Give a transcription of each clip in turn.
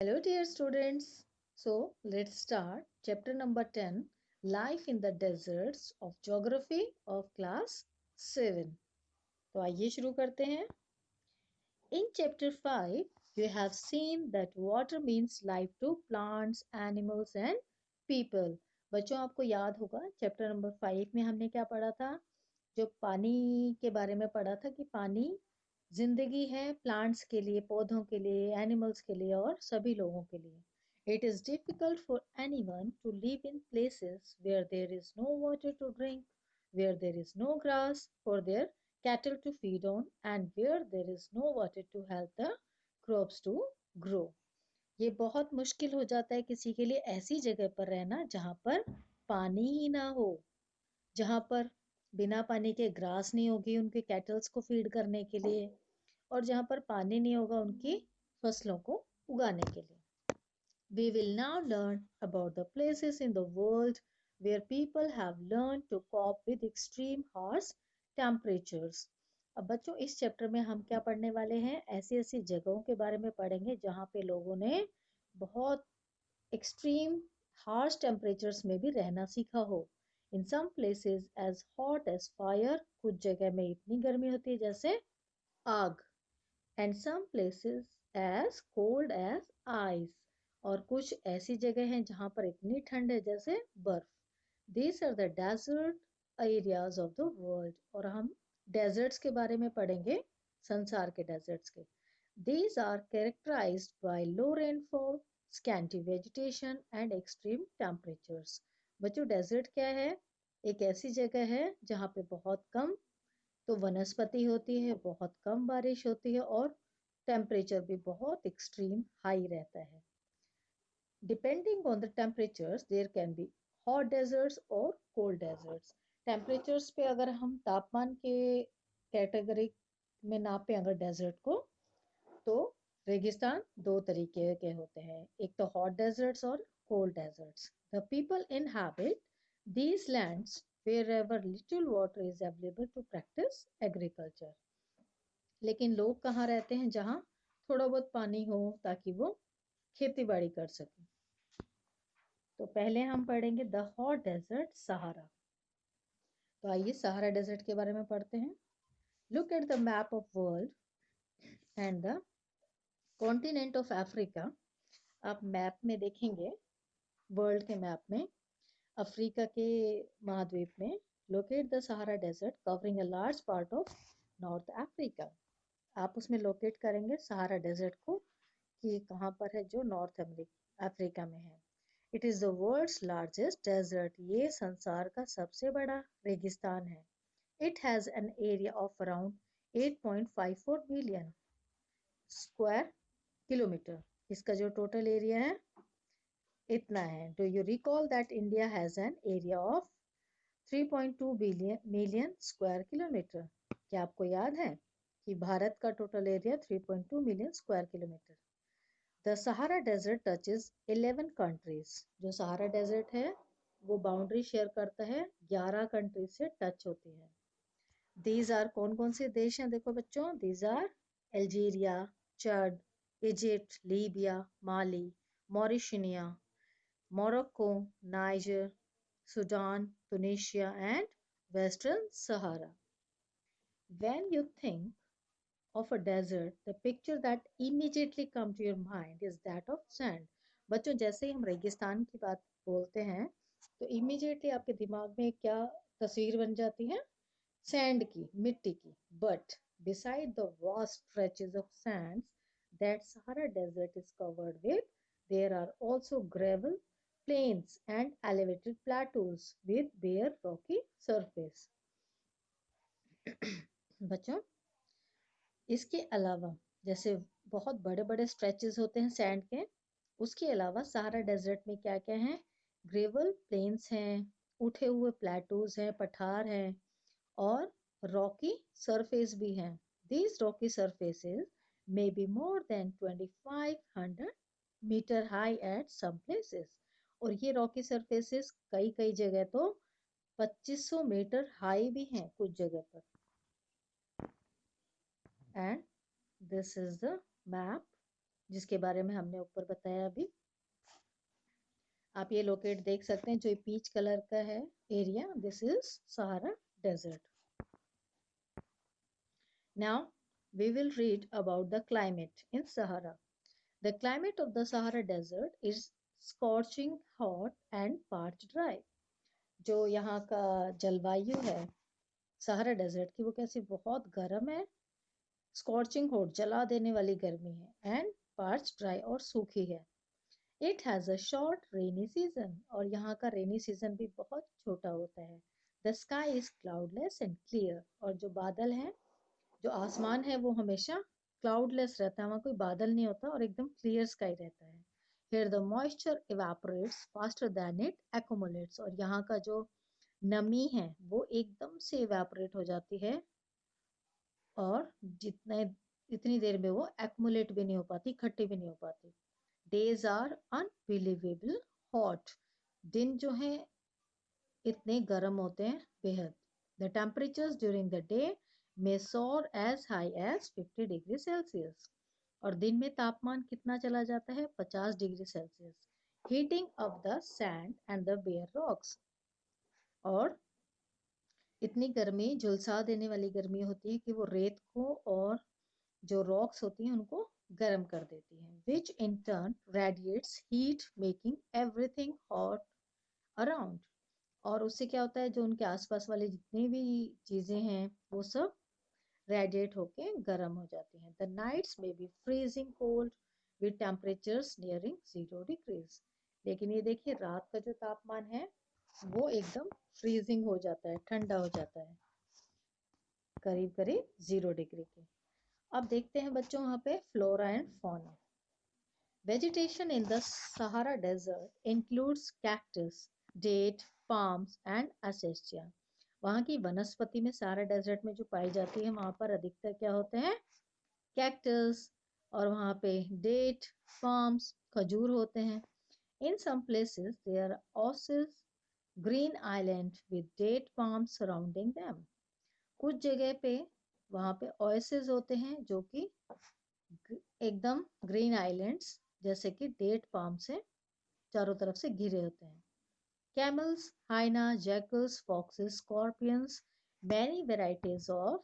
Hello, dear students. So, let's start chapter number 10 Life in the Deserts of Geography of Class 7. तो आइए शुरू करते हैं. In chapter 5, you have seen that water means life to plants, animals, and people. बच्चों आपको याद होगा chapter number 5 में हमने क्या पढ़ा था. जो पानी के बारे में पढ़ा था कि पानी जिंदगी है प्लांट्स के लिए, पौधों के लिए, एनिमल्स के लिए और सभी लोगों के लिए. It is difficult for anyone to live in places where there is no water to drink, where there is no grass for their cattle to feed on, and where there is no water to help the crops to grow. ये बहुत मुश्किल हो जाता है किसी के लिए ऐसी जगह पर रहना जहाँ पर पानी ही ना हो, जहाँ पर बिना पानी के ग्रास नहीं होगी उनके कैटल्स को फीड करने के लिए, और जहाँ पर पानी नहीं होगा उनकी फसलों को उगाने के लिए. We will now learn about the places in the world where people have learned to cope with extreme harsh temperatures. अब बच्चों इस चैप्टर में हम क्या पढ़ने वाले हैं, ऐसी ऐसी जगहों के बारे में पढ़ेंगे जहाँ पे लोगों ने बहुत एक्सट्रीम हार्श टेम्परेचर्स में भी रहना सीखा हो. In some places as hot as fire, कुछ जगह में इतनी गर्मी होती है जैसे आग. And some places as cold as ice, और कुछ ऐसी जगह हैं जहाँ पर इतनी ठंड है जैसे बर्फ. These are the desert areas of the world. और हम डेजर्ट्स के बारे में पढ़ेंगे, संसार के डेजर्ट्स के. These are characterized by low rainfall, scanty vegetation and extreme temperatures. बच्चों डेजर्ट क्या है? एक ऐसी जगह है जहाँ पे बहुत कम तो वनस्पति होती है, बहुत कम बारिश होती है और टेम्परेचर भी बहुत एक्सट्रीम हाई रहता है. Depending on the temperatures, there can be hot deserts or cold deserts. Temperatures पे अगर हम तापमान के कैटेगरी में नापें अगर डेजर्ट को, तो रेगिस्तान दो तरीके के होते हैं, एक तो हॉट डेजर्ट्स और cold deserts. The people inhabit these lands wherever little water is available to practice agriculture. लेकिन लोग कहाँ रहते हैं जहाँ थोड़ा बहुत पानी हो ताकि वो खेती बाड़ी कर सकें. तो पहले हम पढ़ेंगे द हॉट डेजर्ट सहारा. तो आइए सहारा डेजर्ट के बारे में पढ़ते हैं. Look at the map of world and the continent of Africa. आप मैप में देखेंगे, वर्ल्ड के मैप में अफ्रीका के महाद्वीप में locate the Sahara desert covering a large part of North Africa. आप उसमें लोकेट करेंगे सहारा डेजर्ट को कि कहाँ पर है, जो नॉर्थ अफ्रीका में है. It is the world's largest desert. ये संसार का सबसे बड़ा रेगिस्तान है. It has an area of around 8.54 million square kilometre. इसका जो टोटल एरिया है इतना है. Do you recall that India has an area of 3.2 million square kilometre. क्या आपको याद है कि भारत का total area 3.2 million square kilometre. The Sahara desert touches 11 countries. जो सहारा डेजर्ट है वो बाउंड्री शेयर करता है 11 कंट्रीज से टच होती है. दीज आर कौन कौन से देश हैं, देखो बच्चों. These are Algeria, Chad, Egypt, Libya, Mali, Mauritania, Morocco, Niger, Sudan, Tunisia, and Western Sahara. When you think of a desert, the picture that immediately comes to your mind is that of sand. बच्चों जैसे ही हम रेगिस्तान की बात बोलते हैं तो immediately आपके दिमाग में क्या तस्वीर बन जाती है? सैंड की, मिट्टी की. But beside the vast stretches of sands that Sahara Desert is covered with, there are also gravel plains and elevated plateaus with bare rocky surface. बच्चों इसके अलावा जैसे बहुत बड़े बड़े स्ट्रेचेस होते हैं सैंड के, उसके अलावा सहारा डेजर्ट में क्या क्या है? ग्रेवल प्लेन्स हैं, उठे हुए प्लेटोज हैं, पठार हैं और रॉकी सरफेस भी हैं. These rocky surfaces may be more than 2500 metre high at some places. और ये रॉकी सरफेसेस कई कई जगह तो 2500 मीटर हाई भी हैं कुछ जगह पर. And this is the map जिसके बारे में हमने ऊपर बताया अभी। आप ये लोकेट देख सकते हैं, जो पीच कलर का है area, this is Sahara desert. Now we will read about the climate in Sahara. The climate of the Sahara Desert is scorching hot and parched dry. जो यहाँ का जलवायु है सहारा डेजर्ट की, वो कैसी बहुत गर्म है, स्कॉर्चिंग हॉट जला देने वाली गर्मी है, एंड पार्च ड्राई और सूखी है। It has a short rainy season, और यहाँ का रेनी सीजन भी बहुत छोटा होता है। The sky is cloudless and clear, और जो बादल है, जो आसमान है, वो हमेशा क्लाउडलेस रहता है, वहाँ कोई बादल नहीं होता और एकदम क्लियर स्काई रहता है। Here the moisture evaporates faster than it accumulates, और यहाँ का जो नमी है वो एकदम से इवेपोरेट हो जाती है, और इतनी देर में वो एक्मुलेट भी नहीं हो पाती, इकट्ठी भी नहीं हो पाती। डेज आर अनबिलीवेबल हॉट, दिन जो है इतने गर्म होते हैं बेहद। The temperatures during the day may soar as high as 50 degree Celsius, और दिन में तापमान कितना चला जाता है, 50 degree Celsius. Heating up the sand and the bare rocks, और इतनी गर्मी, झुलसा देने वाली गर्मी होती है कि वो रेत को और जो रॉक्स होती हैं उनको गर्म कर देती है। Which in turn radiates heat making everything hot around, और उससे क्या होता है, जो उनके आसपास वाली जितनी भी चीजें हैं वो सब रेडिएट होके गर्म हो जाती हैं। द नाइट्स में be freezing cold with temperatures nearing 0 degrees, लेकिन ये देखिए रात का जो तापमान है वो एकदम फ्रीजिंग हो जाता है, ठंडा हो जाता है, करीब करीब 0 डिग्री के। अब देखते हैं बच्चों वहाँ पे flora and fauna. Vegetation in the Sahara Desert includes cactus, date, palms and acacia. वहाँ की वनस्पति में सहारा डेजर्ट में जो पाई जाती है, वहाँ पर अधिकतर क्या होते हैं, कैक्टस, और वहाँ पे डेट, पाम्स, खजूर होते हैं। In some places there are oases, green island with date palms surrounding them. कुछ जगह पे वहाँ पे ओएसिस होते हैं जो कि एकदम ग्रीन आइलैंड्स जैसे कि डेट पाम से चारों तरफ से घिरे होते हैं। Camels, hyena, jackals, foxes, scorpions, many varieties of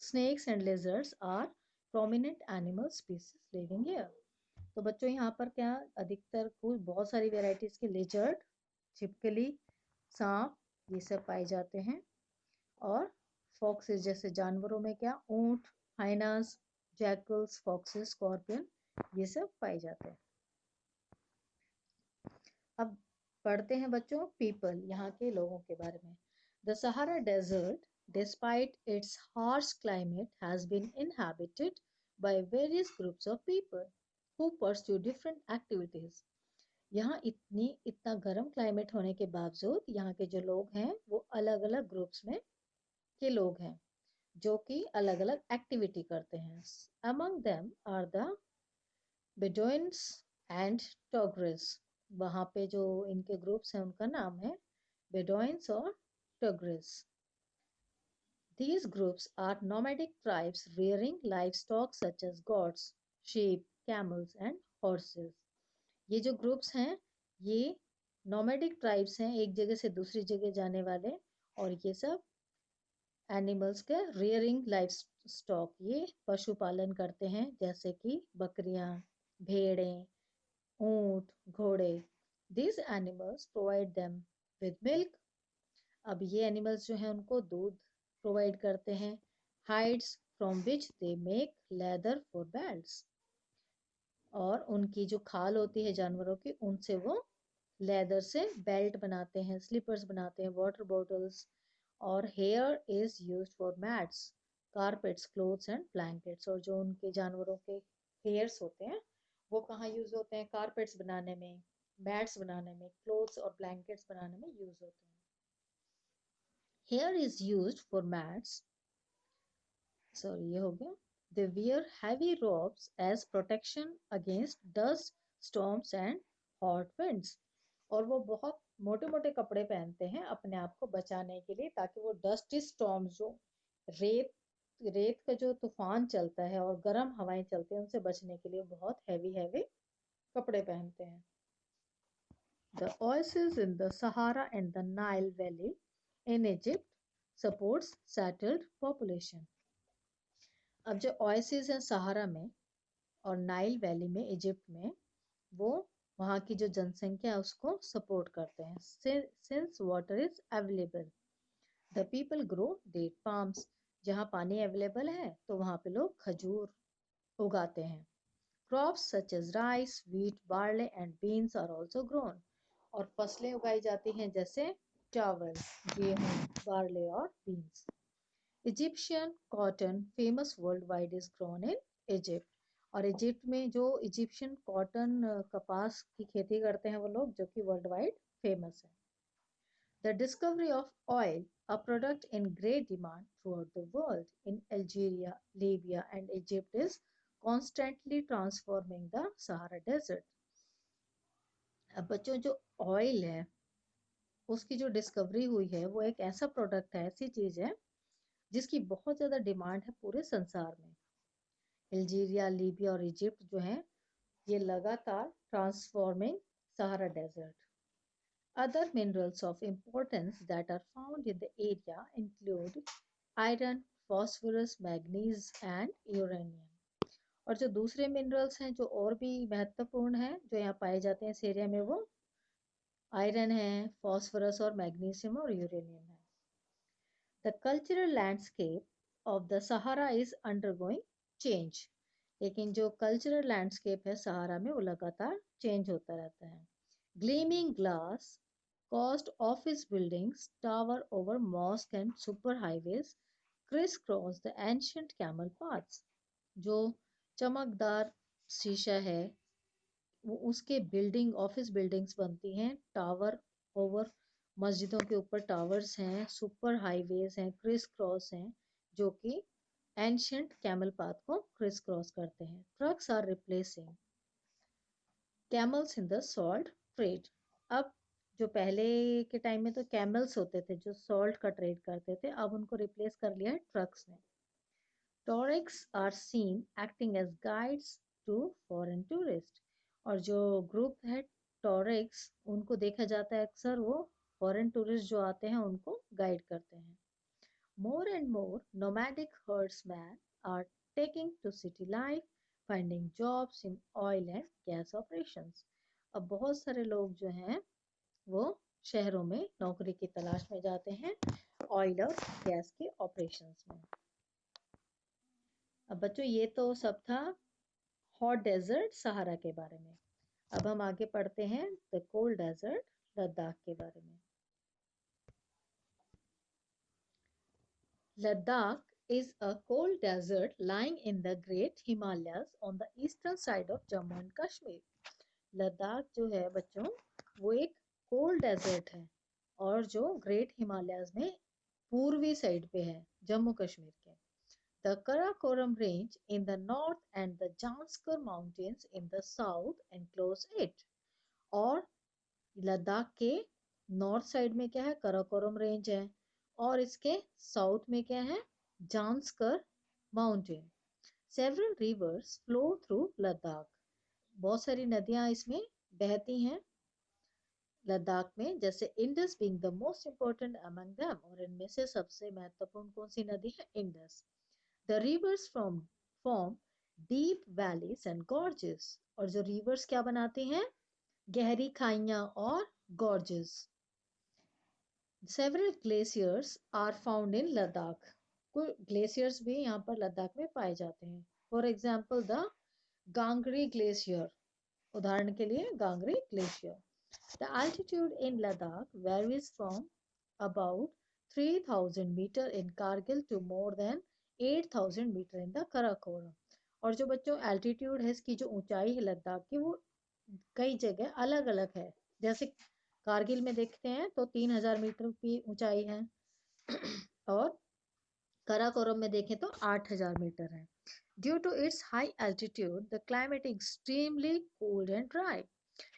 snakes and lizards are prominent animal species living here. तो बच्चों यहाँ पर क्या अधिकतर कुछ बहुत सारी वेराइटीज के लिजर्ड, छिपकली, सांप, ये सब पाए जाते हैं, और फॉक्सेस जैसे जानवरों में क्या ऊंट, हाइनास, जैकल्स, फॉक्सेस, स्कॉर्पियन, ये सब पाए जाते हैं। अब पढ़ते हैं बच्चों पीपल, यहाँ के लोगों के बारे में। The Sahara desert despite its harsh climate has been inhabited by various groups of people who pursue different activities. यहाँ इतना गर्म क्लाइमेट होने के बावजूद यहाँ के जो लोग हैं वो अलग अलग ग्रुप्स में के लोग हैं जो कि अलग अलग एक्टिविटी करते हैं। Among them are the Bedouins and Tuaregs. वहाँ पे जो इनके ग्रुप्स हैं उनका नाम है बेडोइन्स और टोगरिस। These groups are nomadic tribes rearing livestock such as goats, sheep, camels and horses. ये जो ग्रुप्स हैं ये नोमैडिक ट्राइब्स हैं, एक जगह से दूसरी जगह जाने वाले, और ये सब एनिमल्स के रियरिंग लाइफ स्टॉक, ये पशुपालन करते हैं, जैसे कि बकरियां, भेड़ें, ऊंट, घोड़े। These animals provide them with milk. अब ये एनिमल्स जो हैं उनको दूध प्रोवाइड करते हैं। hides from which they make leather for belts. और उनकी जो खाल होती है जानवरों की, उनसे वो लेदर से बेल्ट बनाते हैं, स्लीपर्स बनाते हैं, वाटर बॉटल्स। और here is used for mats, carpets, clothes and blankets. और जो उनके जानवरों के हेयर्स होते हैं वो कहाँ यूज होते हैं, कारपेट्स बनाने में, मैट्स बनाने में, क्लोथ्स और ब्लैंकेट्स बनाने में यूज होते हैं। Here is used for mats, sorry ये हो गया। They wear heavy robes as protection against dust, storms and hot winds. और वो बहुत मोटे मोटे कपड़े पहनते हैं अपने आप को बचाने के लिए, ताकि वो डस्टी स्टॉर्म्स, जो रेत रेत का जो तूफान चलता है और गर्म हवाएं चलती हैं उनसे बचने के लिए बहुत हैवी हैवी कपड़े पहनते हैं। The oasis in the Sahara and the Nile Valley in Egypt supports settled population. अब जो oasis है सहारा में और नाइल वैली में इजिप्ट में, वो वहाँ की जो जनसंख्या है उसको सपोर्ट करते हैं। Since water is available the people grow date palms. जहाँ पानी अवेलेबल है तो वहाँ पे लोग खजूर उगाते हैं। Crops such as rice, wheat, barley and beans are also grown. और फसलें उगाई जाती हैं जैसे चावल, गेहूं, बार्ले और beans. Egyptian cotton famous world wide is grown in Egypt. और इजिप्ट में जो इजिप्शियन कॉटन कपास की खेती करते हैं वो लोग, जो कि वर्ल्ड वाइड फेमस है। The discovery of oil, a product in great demand throughout the world, in Algeria, Libya, and Egypt, is constantly transforming the Sahara Desert. अब बच्चों, जो ऑयल है उसकी जो डिस्कवरी हुई है वो एक ऐसा प्रोडक्ट है, ऐसी चीज है जिसकी बहुत ज्यादा डिमांड है पूरे संसार में। अल्जीरिया, लीबिया और इजिप्ट जो है ये लगातार transforming Sahara desert. Other minerals of importance that are found in the area include iron, phosphorus, manganese and uranium. और जो दूसरे मिनरल्स हैं जो और भी महत्वपूर्ण हैं जो यहाँ पाए जाते हैं इस एरिया में, वो आयरन है, फॉस्फोरस और मैग्नीशियम और यूरेनियम है। The cultural landscape of the Sahara is undergoing change. लेकिन जो कल्चरल लैंडस्केप है सहारा में वो लगातार चेंज होता रहता है। Gleaming glass caused office buildings tower over mosque and superhighways crisscross the ancient camel paths. जो चमकदार शीशा है वो उसके बिल्डिंग ऑफिस बिल्डिंग्स बनती हैं, टावर ओवर मस्जिदों के ऊपर टावर्स हैं, सुपर हाईवेज हैं, क्रिस क्रॉस हैं जो कि एंशियंट कैमल पाथ को क्रिस क्रॉस करते हैं। Trucks are replacing camels in the salt trade. अब जो पहले के टाइम में तो कैमल्स होते थे जो सॉल्ट का ट्रेड करते थे, अब उनको रिप्लेस कर लिया है ट्रक्स ने। Tuaregs are seen acting as guides to foreign tourist. और जो ग्रुप है टॉरिक्स, उनको देखा जाता है अक्सर वो फॉरेन टूरिस्ट जो आते हैं उनको गाइड करते हैं। More and more nomadic herdsmen are taking to city life, finding jobs in oil and gas operations. अब बहुत सारे लोग जो हैं वो शहरों में नौकरी की तलाश में जाते हैं ऑयल और गैस के ऑपरेशंस में। अब बच्चों ये तो सब था हॉट डेजर्ट सहारा के बारे में। अब हम आगे पढ़ते हैं द कोल्ड डेजर्ट लद्दाख के बारे में। Ladakh is a cold desert lying in the Great Himalayas on the eastern side of Jammu and Kashmir. Ladakh जो है बच्चों वो एक कोल्ड डेजर्ट है और जो ग्रेट हिमालयाज में पूर्वी साइड पे है जम्मू कश्मीर के। The Karakoram Range in the north and the Janskar Mountains in the south enclose it. और लद्दाख के नॉर्थ साइड में क्या है, कराकोरम रेंज है और इसके साउथ में क्या है, Zanskar mountain. Several rivers flow through Ladakh. बहुत सारी नदियां इसमें बहती हैं लद्दाख में, जैसे Indus being the most important among them. और इनमें से सबसे महत्वपूर्ण कौन सी नदी है, Indus. The rivers form deep valleys and gorges. और जो rivers क्या बनाते हैं, गहरी खाइयां और gorges. Several glaciers are found in Ladakh. कुछ glaciers भी यहाँ पर लद्दाख में पाए जाते हैं। For example, the Gangri Glacier. उदाहरण के लिए गांगरी glacier. The altitude in Ladakh varies from about 3000 meter in Kargil to more than 8000 metre in the Karakoram. और जो बच्चों एल्टीट्यूड है इसकी जो ऊंचाई है लद्दाख की वो कई जगह अलग अलग है। जैसे कारगिल में देखते हैं तो 3000 मीटर की ऊंचाई है और कराकोरम में देखें तो 8000 मीटर है। Due to its high altitude the climate extremely cold and dry.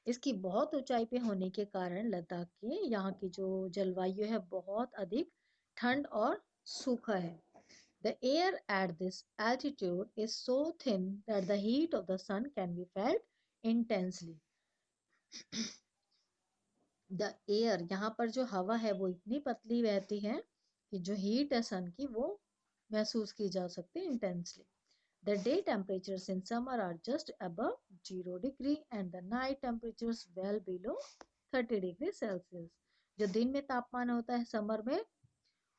इसकी बहुत ऊंचाई पे होने के कारण लद्दाख के यहाँ की जो जलवायु है बहुत अधिक ठंड और सूखा है। The air at this altitude is so thin that the heat of the sun can be felt intensely. The air, यहाँ पर जो हवा है वो इतनी पतली बहती है कि जो हीट है सन की वो महसूस की जा सकती है intensely. The day temperatures in summer are just above 0 degree and the night temperatures well below 30 degree Celsius. जो दिन में तापमान होता है समर में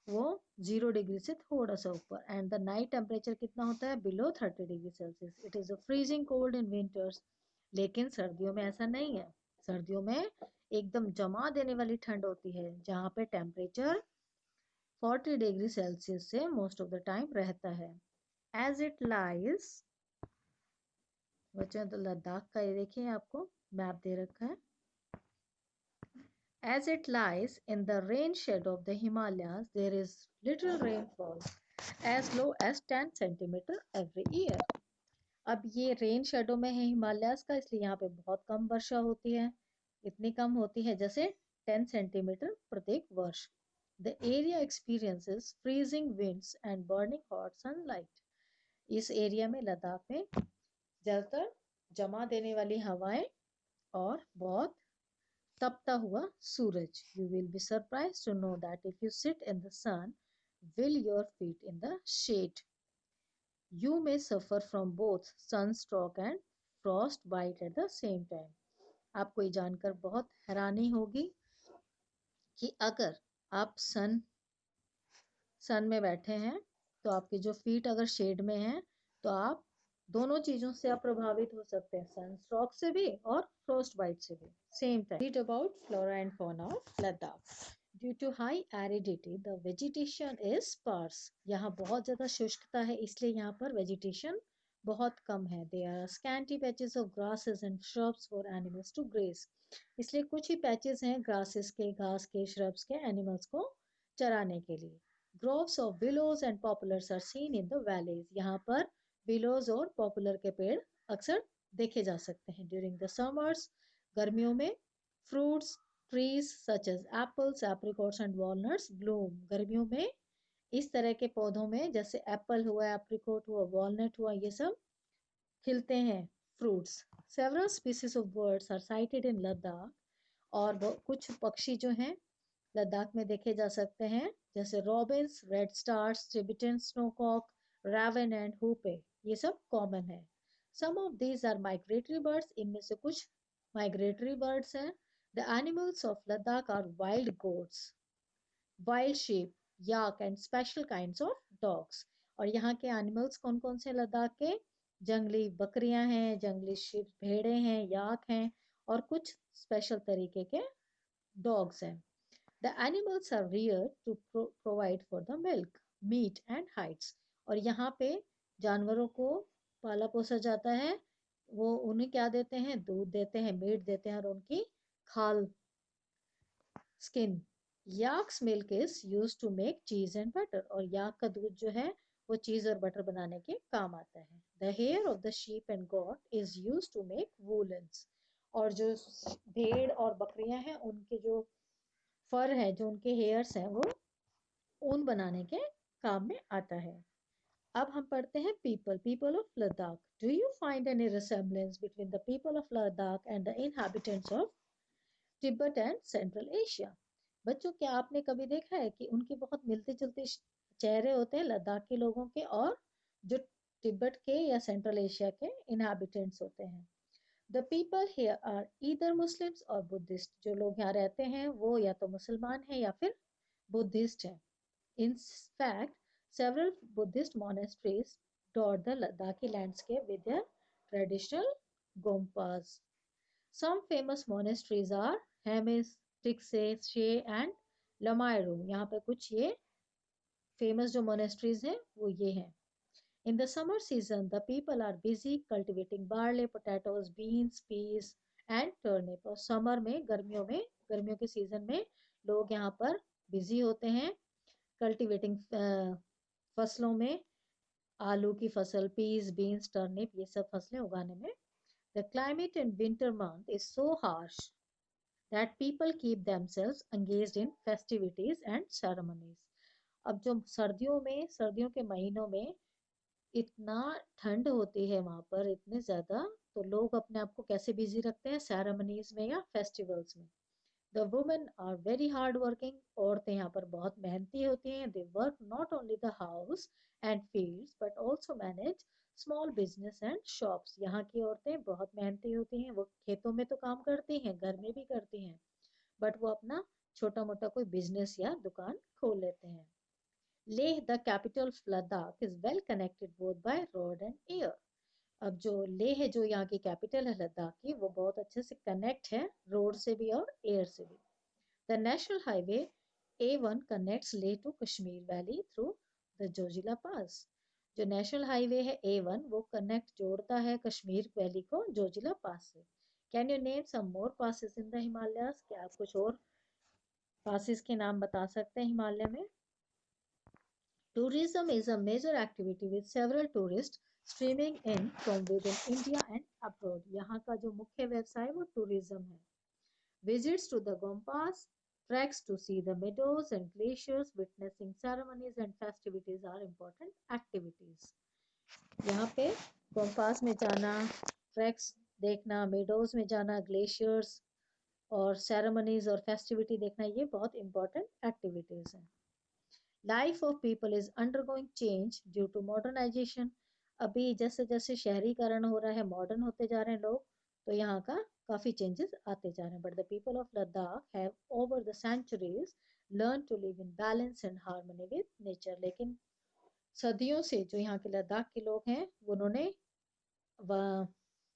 वो 0 डिग्री से थोड़ा सा ऊपर, एंड द नाइट टेम्परेचर कितना होता है, below 30 degree Celsius. It is a freezing cold in winters. लेकिन सर्दियों में ऐसा नहीं है. सर्दियों में एकदम जमा देने वाली ठंड होती है जहाँ पे टेम्परेचर 40 डिग्री सेल्सियस से मोस्ट ऑफ द टाइम रहता है. एज इट लाइज, बच्चों तो लद्दाख का ये देखिए आपको मैप दे रखा है. As it lies in the rain shadow of the Himalayas, there is little rainfall as low as 10 centimeter every year. अब ये रेन शेडो में है हिमालयास का, इसलिए यहाँ पे बहुत कम वर्षा होती है. इतनी कम होती है जैसे 10 सेंटीमीटर प्रत्येक वर्ष. The area experiences freezing winds and burning hot sunlight. इस एरिया में, लद्दाख में, ज्यादातर जमा देने वाली हवाएं और बहुत तपता हुआ सूरज. You will be surprised to know that if you sit in the sun, will your feet in the shade, you may suffer from both sunstroke and frostbite at the same time. आपको ये जानकर बहुत हैरानी होगी कि अगर आप सन में बैठे हैं तो आपके जो फीट अगर शेड में हैं तो आप दोनों चीजों से आप प्रभावित हो सकते हैं, सनस्ट्रोक से भी और फ्रोस्ट बाइट से भी same time. Read about flora and fauna of Ladakh. Due to high aridity the vegetation is sparse. यहाँ बहुत ज्यादा शुष्कता है इसलिए यहाँ पर वेजिटेशन बहुत कम है. They are scanty patches of grasses and shrubs for animals to graze. इसलिए कुछ ही पैचेस हैं ग्रासेस के, घास के, श्रब्स के, एनिमल्स को चराने के लिए. Groves of willows and poplars are seen in the valleys. यहाँ पर willows और popular के पेड़ अक्सर देखे जा सकते हैं. During the summers, गर्मियों में, fruits trees such as apples, apricots and walnuts bloom. गर्मियों में इस तरह के पौधों में जैसे एप्पल हुआ, एप्रिकॉट हुआ, वॉलनट हुआ, ये सब खिलते हैं fruits. Several species of birds are sighted in Ladakh. और कुछ पक्षी जो हैं लद्दाख में देखे जा सकते हैं जैसे robins, redstarts, Tibetan snowcock, raven and hoopoe. ये सब कॉमन है. Some of these are migratory birds. इनमें से कुछ माइग्रेटरी बर्ड्स हैं. The animals of Ladakh are wild goats, wild sheep, yak and special kinds of dogs. और यहाँ के एनिमल्स कौन कौन से लद्दाख के? जंगली बकरियां हैं, जंगली शीप, भेड़े हैं, याक हैं और कुछ स्पेशल तरीके के डॉग्स हैं. The animals are reared to provide for the milk, meat and hides. और यहाँ पे जानवरों को पाला पोसा जाता है. वो उन्हें क्या देते हैं? दूध देते हैं, मीट देते हैं और उनकी खाल, skin. Yak's milk is used to make cheese and butter. और याक का दूध जो है वो चीज और बटर बनाने के काम आता है. The hair of the sheep and goat is used to make woolens. और जो भेड़ और बकरियां हैं उनके जो फर है, जो उनके हेयर्स हैं, वो ऊन बनाने के काम में आता है. अब हम पढ़ते हैं people of Ladakh. Do you find any resemblance between the people of Ladakh and the inhabitants of Tibet and central Asia? बच्चों, क्या आपने कभी देखा है कि उनके बहुत मिलते जुलते चेहरे होते हैं लद्दाख के लोगों के और जो तिब्बत के या सेंट्रल एशिया के इनहैबिटेंट्स होते हैं? The people here are either Muslims or Buddhist. जो लोग यहाँ रहते हैं वो या तो मुसलमान हैं या फिर बुद्धिस्ट हैं. In fact, several Buddhist monasteries dot the Ladakhi landscape with their traditional gompas. Some famous monasteries are Hemis, Tikse, She and Lamairu. यहाँ पे कुछ ये famous जो monasteries हैं वो ये हैं. In the summer season, the people are busy cultivating barley, potatoes, beans, peas and turnip. और summer में, गर्मियों के सीजन में लोग यहाँ पर बिजी होते हैं कल्टिवेटिंग फसलों में. आलू की फसल, पीस, बीन्स, टर्निप, ये सब फसलें उगाने में. The climate in winter month is so harsh that people keep themselves engaged in festivities and ceremonies. अब जो सर्दियों के महीनों में इतना ठंड होती है वहां पर, इतने ज्यादा, तो लोग अपने आप को कैसे बिजी रखते हैं, सेरेमनीज में या फेस्टिवल्स में। The women are very hard working, औरतें यहाँ पर बहुत मेहनती होती हैं। They work not only the house and fields but also manage small business and shops. यहाँ की औरतें बहुत मेहनती होती हैं, वो खेतों में तो काम करती हैं, घर में भी करती हैं, बट वो अपना छोटा मोटा कोई बिजनेस या दुकान खोल लेते हैं। Leh, the capital of Ladakh, is well connected both by road and air. अब जो लेह है, जो यहाँ की कैपिटल है लद्दाख की, वो बहुत अच्छे से कनेक्ट है रोड से भी और एयर से भी। The national highway A1 connects Leh to Kashmir valley through the Zojila pass. जो नेशनल हाईवे है A1, वो कनेक्ट जोड़ता है कश्मीर वैली को जोजिला पास से। Can you name some more passes in the Himalayas? क्या आप कुछ और पासेस के नाम बता सकते हैं हिमालय में? Tourism is a major activity with several tourists streaming in from within India and abroad. यहाँ का जो मुख्य व्यवसाय वो टूरिज्म है। Visits to the Gompas, treks to see the meadows and glaciers, witnessing ceremonies and festivities are important activities. यहाँ पे गोम्पास में जाना, ट्रैक्स देखना, मेडोज में जाना, ग्लेशियर्स और सेरेमनीज और फेस्टिविटी देखना, ये बहुत इंपॉर्टेंट एक्टिविटीज हैं। Life of people is undergoing change due to modernisation. अभी जैसे जैसे शहरीकरण हो रहा है, मॉडर्न होते जा रहे हैं लोग, तो यहाँ का काफी चेंजेस आते जा रहे हैं। But the people of Ladakh have over the centuries learn to live in balance and harmony with nature. लेकिन सदियों से जो यहाँ के लद्दाख के लोग हैं, उन्होंने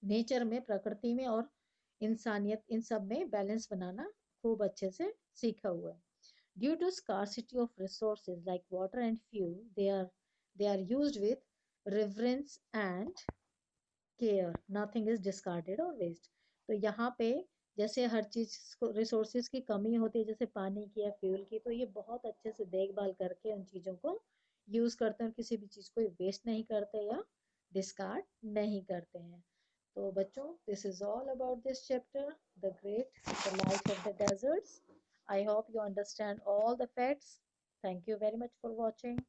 नेचर में, प्रकृति में और इंसानियत, इन सब में बैलेंस बनाना खूब अच्छे से सीखा हुआ है। Due to scarcity of resources like water and fuel, they are used with reverence and care. Nothing is discarded or waste. तो यहाँ पे जैसे हर चीज को रिसोर्सेज की कमी होती है, जैसे पानी की या फ्यूल की, तो ये बहुत अच्छे से देखभाल करके उन चीजों को यूज करते हैं और किसी भी चीज को वेस्ट नहीं करते या डिस्कार्ड नहीं करते हैं। तो बच्चों, this is all about this chapter, the life of the deserts. I hope you understand all the facts. Thank you very much for watching.